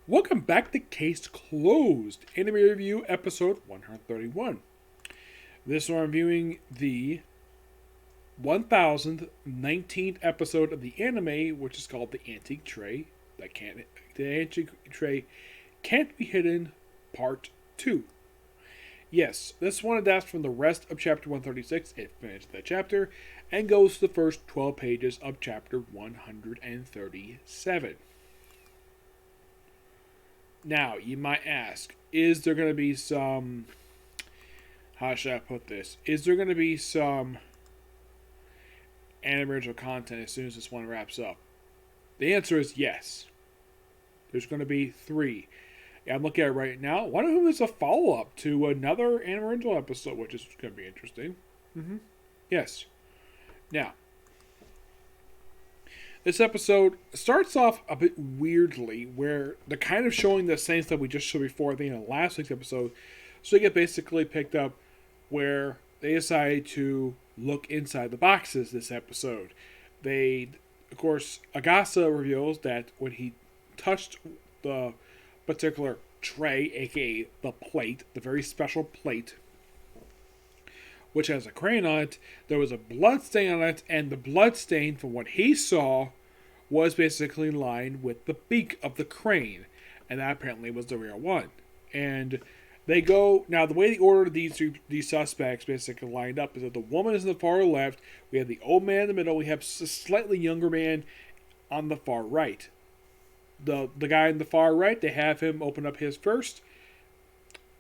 Welcome back to Case Closed, Anime Review Episode 131. This one I'm reviewing the 1019th episode of the anime, which is called The Antique Tray. The Antique Tray Can't Be Hidden, Part 2. Yes, this one adapts from the rest of Chapter 136. It finished that chapter and goes to the first 12 pages of Chapter 137. Now, you might ask, is there going to be some. How should I put this? Is there going to be some anime original content as soon as this one wraps up? The answer is yes. There's going to be three. Yeah, I'm looking at it right now. One of them is a follow up to another anime original episode, which is going to be interesting. Yes. Now, this episode starts off a bit weirdly, where they're kind of showing the same stuff we just showed before, I think, in last week's episode. So they get basically picked up where they decide to look inside the boxes this episode. Of course, Agasa reveals that when he touched the particular tray, aka the plate, the very special plate, which has a crane on it, there was a blood stain on it, and the blood stain, from what he saw, was basically lined with the beak of the crane, and that apparently was the real one. And they go now. The way they ordered these suspects basically lined up is that the woman is in the far left. We have the old man in the middle. We have a slightly younger man on the far right. The guy in the far right, they have him open up his first,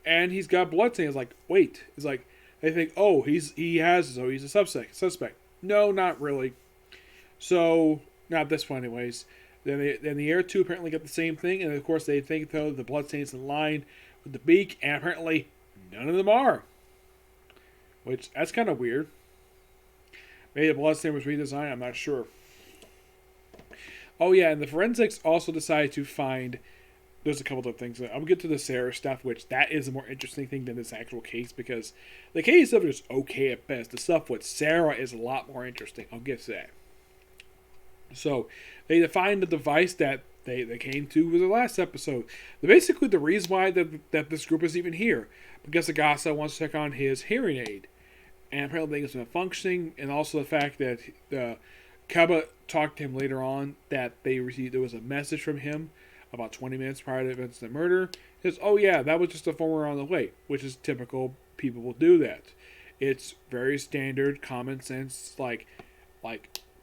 and he's got blood stains. Like, wait, it's like they think, oh, he's a suspect. No, not really. So not this one, anyways. Then the air two apparently got the same thing, and of course they think though the blood stains in line with the beak, and apparently none of them are. Which that's kind of weird. Maybe the blood stain was redesigned. I'm not sure. Oh yeah, and the forensics also decided to find. There's a couple of things. I'll get to the Sarah stuff, which that is a more interesting thing than this actual case, because the case stuff is okay at best. The stuff with Sarah is a lot more interesting. I'll get to that. So they defined the device that they came to with the last episode. Basically, the reason why that this group is even here, because Agasa wants to check on his hearing aid, and apparently it's been functioning, and also the fact that Kaba talked to him later on that there was a message from him about 20 minutes prior to the events of the murder. He says, oh yeah, that was just a former on the way, which is typical. People will do that. It's very standard, common sense, like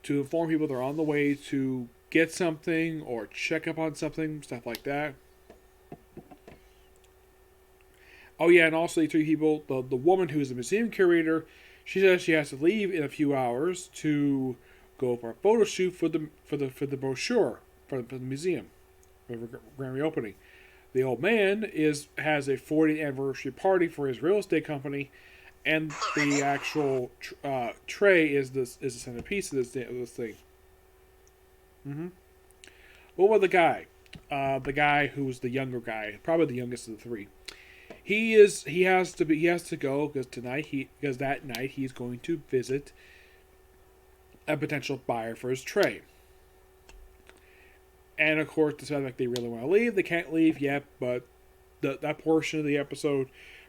to inform people they're on the way to get something or check up on something, stuff like that. Oh yeah, and also the three people, the woman who's the museum curator, she says she has to leave in a few hours to go for a photo shoot for the brochure for the museum, for the grand reopening. The old man has a 40th anniversary party for his real estate company, and the actual tray is the centerpiece of this thing. What about the guy? The guy who's the younger guy, probably the youngest of the three. He has to go because that night he's going to visit a potential buyer for his tray. And of course, despite like they really want to leave, they can't leave yet. But that portion of the episode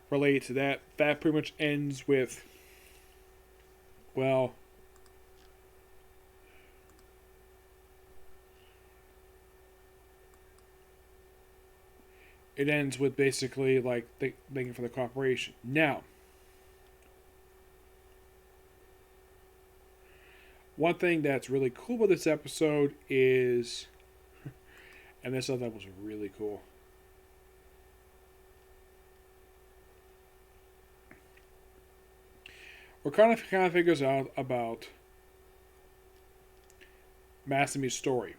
related to that pretty much ends with, well, it ends with basically like thanking for the cooperation. Now, one thing that's really cool about this episode is, and this other was really cool. We're kind of figures out about Masumi's story.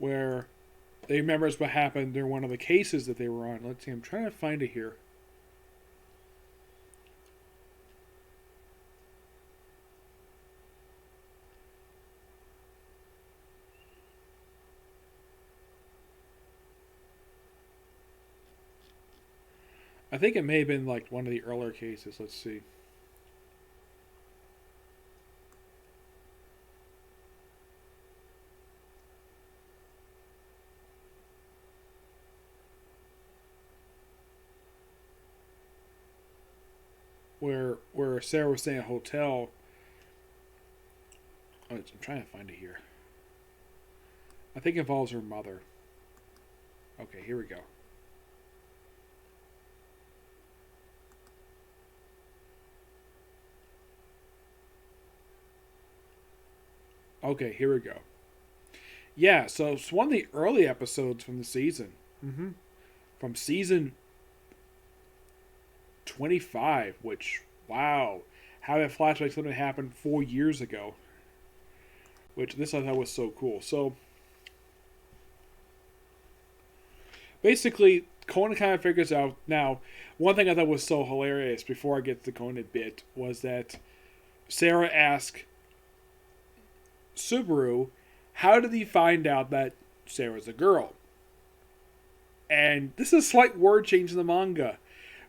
Where they remembers what happened during one of the cases that they were on. Let's see, I'm trying to find it here. I think it may have been like one of the earlier cases. Let's see. where Sarah was staying at a hotel. Oh, I'm trying to find it here. I think it involves her mother. Okay, here we go. Okay, here we go. Yeah, so it's one of the early episodes from the season. Mm-hmm. From season 25, which, wow. How that flashback something happened 4 years ago. Which this I thought was so cool. So, basically, Conan kind of figures out. Now, one thing I thought was so hilarious before I get to the Conan bit was that Sarah asked Subaru, how did he find out that Sarah's a girl? And this is a slight word change in the manga.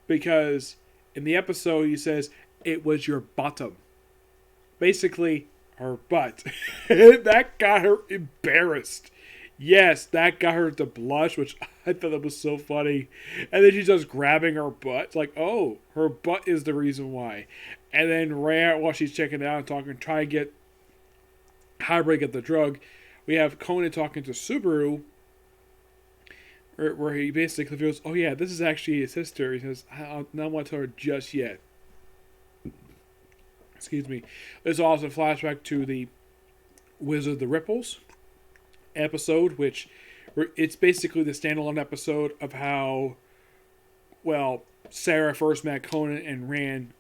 Because in the episode, he says, it was your bottom. Basically, her butt. That got her embarrassed. Yes, that got her to blush, which I thought that was so funny. And then she's just grabbing her butt. It's like, oh, her butt is the reason why. And then right while she's checking it out and talking, trying to get Hybrid get the drug, we have Conan talking to Subaru, where he basically feels, oh yeah, this is actually his sister. He says, I don't want to tell her just yet. Excuse me. There's also a flashback to the Wizard of the Ripples episode, which it's basically the standalone episode of how, well, Sarah first met Conan and ran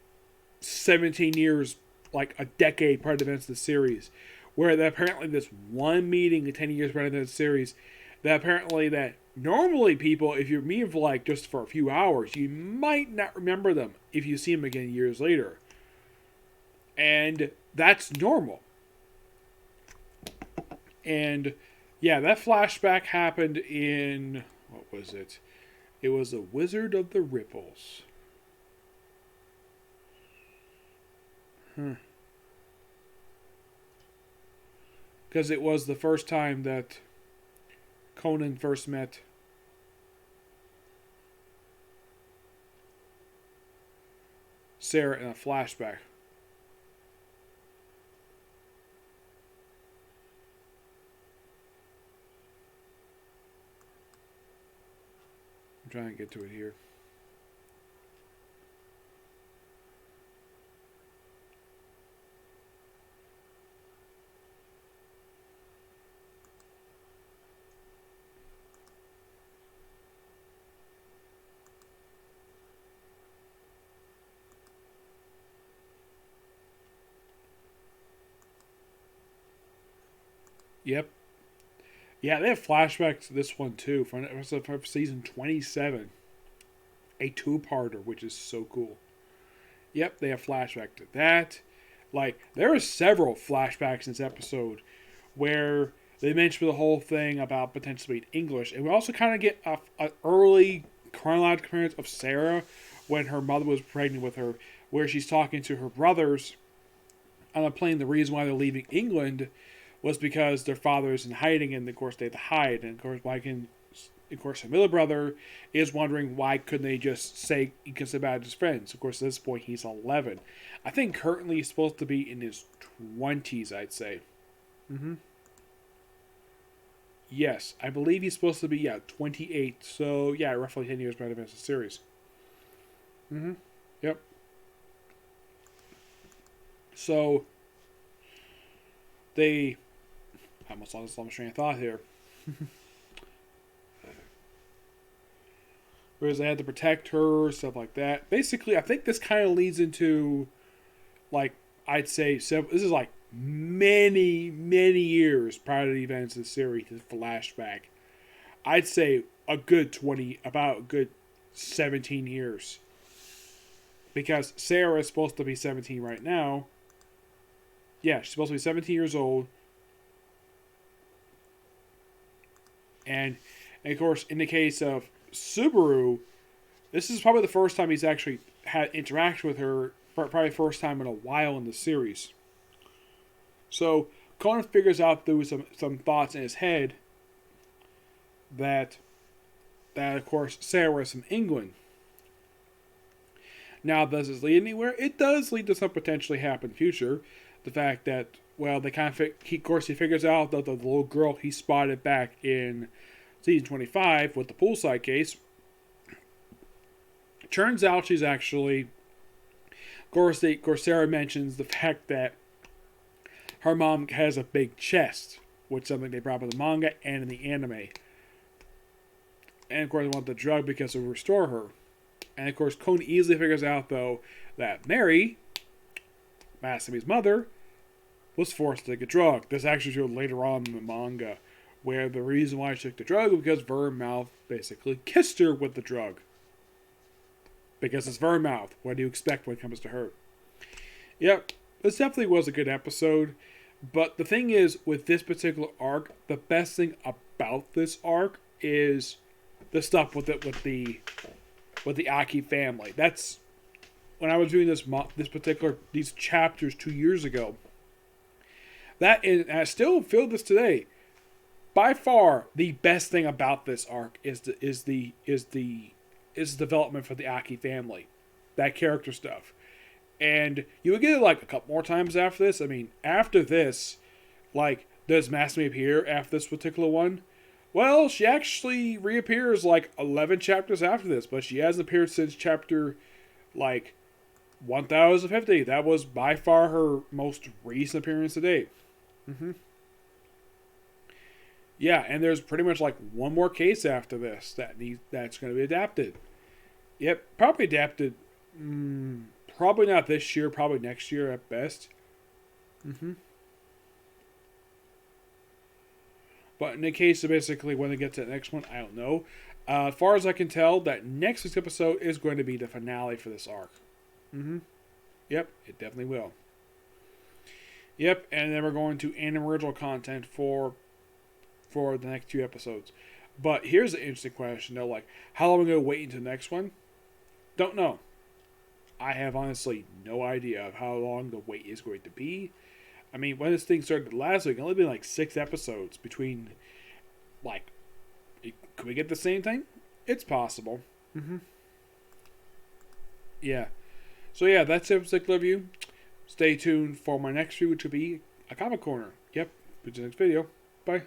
17 years, like a decade prior to the events of the series. Where apparently this one meeting 10 years prior to the series, that apparently that normally people, if you're meeting for like just for a few hours, you might not remember them if you see them again years later. And that's normal. And yeah, that flashback happened in, what was it? It was The Wizard of the Ripples. Because it was the first time that Conan first met Sarah in a flashback. I'm trying to get to it here. Yep. Yeah, they have flashbacks to this one too from season 27. A two-parter, which is so cool. Yep, they have flashback to that. Like, there are several flashbacks in this episode where they mention the whole thing about potentially English. And we also kind of get an early chronological appearance of Sarah when her mother was pregnant with her, where she's talking to her brothers on a plane. The reason why they're leaving England was because their father is in hiding, and of course they have to hide. And of course, her middle brother is wondering why couldn't they just say he can say bad his friends. Of course, at this point he's 11. I think currently he's supposed to be in his 20s, I'd say. Mm-hmm. Yes, I believe he's supposed to be 28. So yeah, roughly 10 years by the events of the series. Mm-hmm. Yep. So I almost lost my train of thought here. Whereas they had to protect her, stuff like that. Basically, I think this kind of leads into, like, I'd say, this is like many, many years prior to the events of the series, the flashback. I'd say about a good 17 years. Because Sarah is supposed to be 17 right now. Yeah, she's supposed to be 17 years old. And of course, in the case of Subaru, this is probably the first time he's actually had interaction with her. Probably first time in a while in the series. So Conan figures out through some thoughts in his head that of course Sarah is from England. Now, does this lead anywhere? It does lead to some potentially happen in the future. The fact that, well, they kind of, of course, he figures out that the little girl he spotted back in season 25 with the poolside case, turns out she's actually, of course, Sarah mentions the fact that her mom has a big chest, which is something they brought up in the manga and in the anime. And of course, they want the drug because it will restore her. And of course, Kon easily figures out, though, that Mary, Masame's mother, was forced to take a drug. This actually showed later on in the manga, where the reason why she took the drug was because Vermouth basically kissed her with the drug. Because it's Vermouth. What do you expect when it comes to her? Yep, this definitely was a good episode. But the thing is, with this particular arc, the best thing about this arc is the stuff with the Aki family. That's when I was doing these chapters 2 years ago. And I still feel this today. By far, the best thing about this arc is the development for the Aki family, that character stuff, and you would get it like a couple more times after this. I mean, after this, like, does Masumi appear after this particular one? Well, she actually reappears like 11 chapters after this, but she hasn't appeared since chapter, like, 1050. That was by far her most recent appearance to date. Yeah, and there's pretty much like one more case after this that's going to be adapted. Yep, probably adapted. Probably not this year, probably next year at best. But in the case of basically when they get to the next one, I don't know. As far as I can tell, that next week's episode is going to be the finale for this arc. Yep, it definitely will. Yep, and then we're going to anime original content for the next 2 episodes. But here's an interesting question, though. Like, how long am I going to wait until the next one? Don't know. I have honestly no idea of how long the wait is going to be. I mean, when this thing started last week, it only been like 6 episodes between, like, could we get the same thing? It's possible. Yeah. So yeah, that's it for particular review. Stay tuned for my next review, which will be a comic corner. Yep. See you next video. Bye.